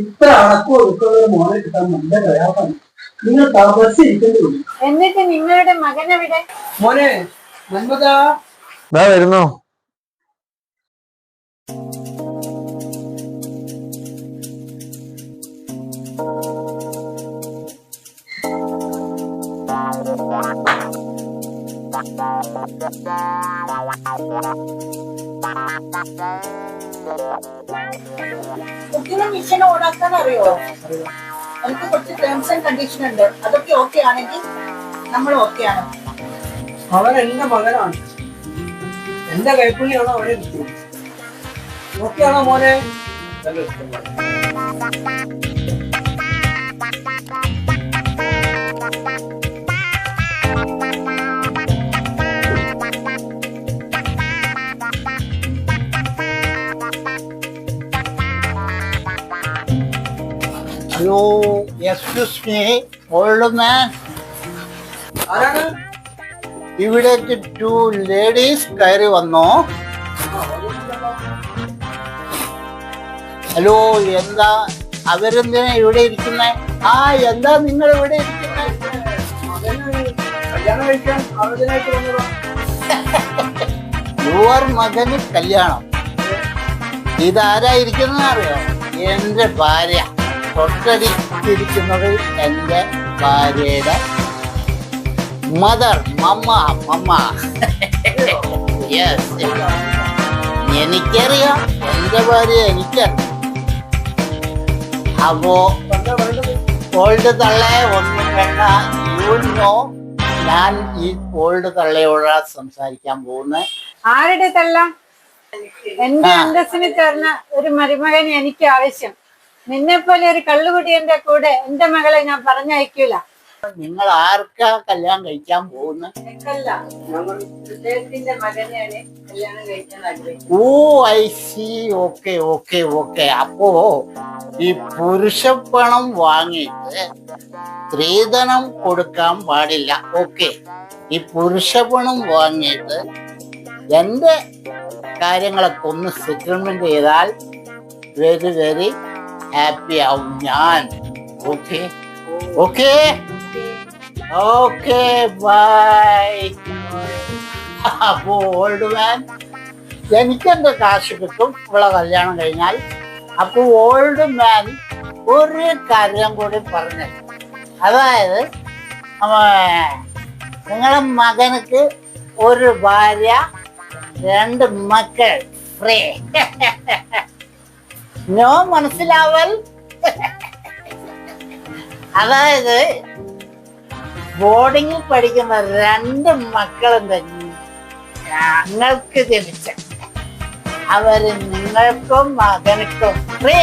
ഇത്ര അടക്കം ഒതുക്കുള്ള ഒരു മോനെ കിട്ടാൻ നല്ല പ്രയാസമാണ്. നിങ്ങൾ ബസ് ഇരിക്കേണ്ടി വരും. എന്നിട്ട് നിങ്ങളുടെ മകൻ എവിടെ? മോനെ നന്മതാ വരുന്നു. കുക്കിംഗ് മിഷൻ ഓണാക്കാൻ അറിയോ? എനിക്ക് കുറച്ച് ടേംസ് ആൻഡ് കണ്ടീഷൻ ഉണ്ട്. അതൊക്കെ ഓക്കെ ആണെങ്കിൽ നമ്മൾ ഓക്കെ ആണ്. അവൻ എന്റെ മകനാണ്. എന്റെ കൈപ്പുള്ളിയാണോ അവനെ ഓക്കെയാണോ മോനെ? Hello, excuse me, old man. ആരാണ്? ഇവിടേക്ക് 2 ലേഡീസ് കയറി വന്നോ? ഹലോ, എന്താ അവരെന്തിനാ ഇവിടെ ഇരിക്കുന്നേ? എന്താ നിങ്ങൾ ഇവിടെ ഇരിക്കുന്നേ? കല്യാണം കഴിക്കാൻ ആലോചനയായിട്ട് വന്നതാ. യുവർ മകന് കല്യാണം. ഇതാരായിരിക്കുന്ന അറിയോ? എന്റെ ഭാര്യ. തൊട്ടടിച്ചിരിക്കുന്നത് എന്റെ ഭാര്യയുടെ മദർ, മമ്മ. യെസ്, എനിക്കറിയാം, എന്റെ ഭാര്യ എനിക്കറിയാം. അപ്പോ ഓൾഡ് തള്ളയെ ഒന്നും വേണ്ട, യൂനോ ഞാൻ ഈ ഓൾഡ് തള്ളയോടാ സംസാരിക്കാൻ പോകുന്നത്. ആരുടെ തള്ള? എന്റെ അന്തസ്സിന് ചേർന്ന ഒരു മരുമകന് എനിക്ക് ആവശ്യം. നിന്നെ പോലെ ഒരു കള്ളുകുടിയന്റെ കൂടെ എന്റെ മകളെ ഞാൻ പറഞ്ഞയക്കൂല. നിങ്ങൾ ആർക്കാ കല്യാണം കഴിക്കാൻ പോകുന്നത്? മകനെയാണ് കല്യാണം കഴിക്കാൻ ആഗ്രഹിക്കുന്നത്. ഓ, ഐ സി. ഓക്കെ. അപ്പോ ഈ പുരുഷപ്പണം വാങ്ങിയിട്ട് സ്ത്രീധനം കൊടുക്കാൻ പാടില്ല. ഓക്കെ, ഈ പുരുഷപ്പണം വാങ്ങിയിട്ട് എന്റെ കാര്യങ്ങളൊക്കെ ഒന്ന് സെറ്റിൽമെന്റ് ചെയ്താൽ വെരി വെരി ഹാപ്പി ആവും ഞാൻ. Okay bye. അപ്പോ ഓൾഡ് മാൻ, എനിക്കെന്റെ കാശ് കിട്ടും ഇവിടെ കല്യാണം കഴിഞ്ഞാൽ. അപ്പൊ ഓൾഡ് മാൻ ഒരു കാര്യം കൂടി പറഞ്ഞു, അതായത് നിങ്ങളുടെ മകനക്ക് ഒരു ഭാര്യ, 2 മക്കൾ ഫ്രീ. നോ മനസ്സിലാവൽ? അതായത് ബോർഡിങ്ങിൽ പഠിക്കുന്ന 2 മക്കളും തന്നെ ഞങ്ങൾക്ക് ജനിച്ച അവര് നിങ്ങൾക്കും മകനക്കും ഫ്രീ.